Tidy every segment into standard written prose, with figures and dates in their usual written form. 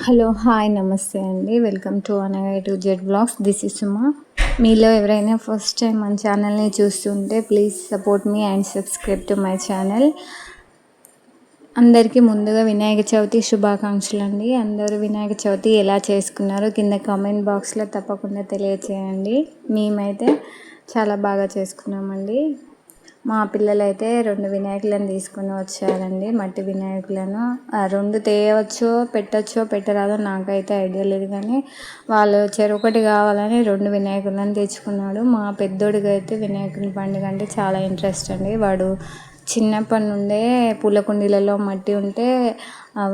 Hello hi నమస్తే అండి. Welcome to అనగా to Z blogs. This is Suma. మీలో ఎవరైనా ఫస్ట్ టైం మన ఛానల్ని చూస్తుంటే please support me and subscribe to my channel. అందరికీ ముందుగా వినాయక చవితి శుభాకాంక్షలు అండి. అందరూ వినాయక చవితి ఎలా చేసుకున్నారో కింద కామెంట్ బాక్స్లో తప్పకుండా తెలియచేయండి. మేమైతే చాలా బాగా చేసుకున్నామండి. మా పిల్లలైతే 2 వినాయకులను తీసుకొని వచ్చారండి, మట్టి వినాయకులను. 2 తేవచ్చో పెట్టరాదో నాకైతే ఐడియా లేదు, కానీ వాళ్ళు చెరొకటి కావాలని 2 వినాయకులను తెచ్చుకున్నాడు. మా పెద్దోడికి అయితే వినాయకుని పండుగ అంటే చాలా ఇంట్రెస్ట్ అండి. వాడు చిన్నప్పటి నుండే పూల కుండీలలో మట్టి ఉంటే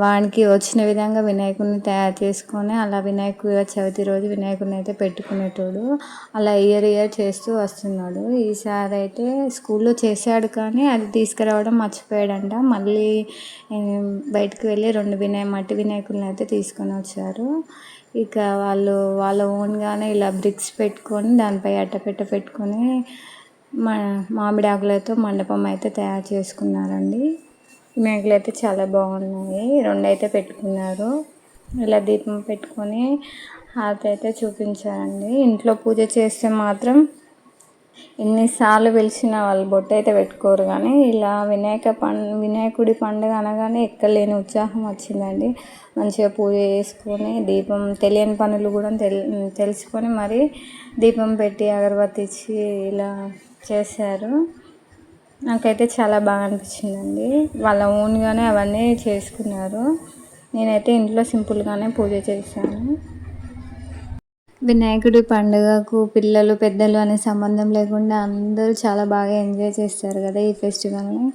వానికి వచ్చిన విధంగా వినాయకుడిని తయారు చేసుకొని అలా వినాయక చవితి రోజు వినాయకుడిని అయితే పెట్టుకునేటోడు. అలా ఇయర్ చేస్తూ వస్తున్నాడు. ఈసారి అయితే స్కూల్లో చేశాడు, కానీ అది తీసుకురావడం మర్చిపోయాడంట. మళ్ళీ బయటకు వెళ్ళి 2 మట్టి వినాయకులను అయితే తీసుకొని వచ్చారు. ఇక వాళ్ళు వాళ్ళ ఓన్గానే ఇలా బ్రిక్స్ పెట్టుకొని దానిపై అట్టపెట్ట పెట్టుకొని మామిడి ఆకులతో మండపం అయితే తయారు చేసుకున్నారండి. వినాయకులు అయితే చాలా బాగున్నాయి. 2 అయితే పెట్టుకున్నారు. ఇలా దీపం పెట్టుకొని హారతి అయితే చూపించారండి. ఇంట్లో పూజ చేస్తే మాత్రం ఎన్నిసార్లు పిలిచినా వాళ్ళు బొట్టు అయితే పెట్టుకోరు, కానీ ఇలా వినాయకుడి పండుగ అనగానే ఎక్కలేని ఉత్సాహం వచ్చిందండి. మంచిగా పూజ చేసుకొని దీపం తెలియని పనులు కూడా తెలుసుకొని మరి దీపం పెట్టి అగరబత్తి ఇచ్చి ఇలా చేశారు. నాకైతే చాలా బాగా అనిపించిందండి. వాళ్ళ ఓన్గానే అవన్నీ చేసుకున్నారు. నేనైతే ఇంట్లో సింపుల్గానే పూజ చేశాను. వినాయకుడి పండుగకు పిల్లలు పెద్దలు అనే సంబంధం లేకుండా అందరూ చాలా బాగా ఎంజాయ్ చేస్తారు కదా ఈ ఫెస్టివల్ని.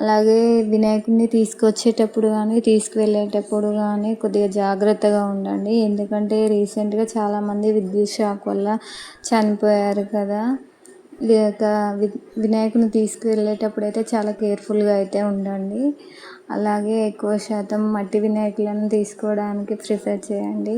అలాగే వినాయకుడిని తీసుకొచ్చేటప్పుడు కానీ తీసుకువెళ్ళేటప్పుడు కానీ కొద్దిగా జాగ్రత్తగా ఉండండి. ఎందుకంటే రీసెంట్గా చాలామంది విద్యుత్ షాక్ వల్ల చనిపోయారు కదా. వినాయకుని తీసుకువెళ్ళేటప్పుడు అయితే చాలా కేర్ఫుల్గా అయితే ఉండండి. అలాగే ఎక్కువ శాతం మట్టి వినాయకులను తీసుకోవడానికి ప్రిఫర్ చేయండి.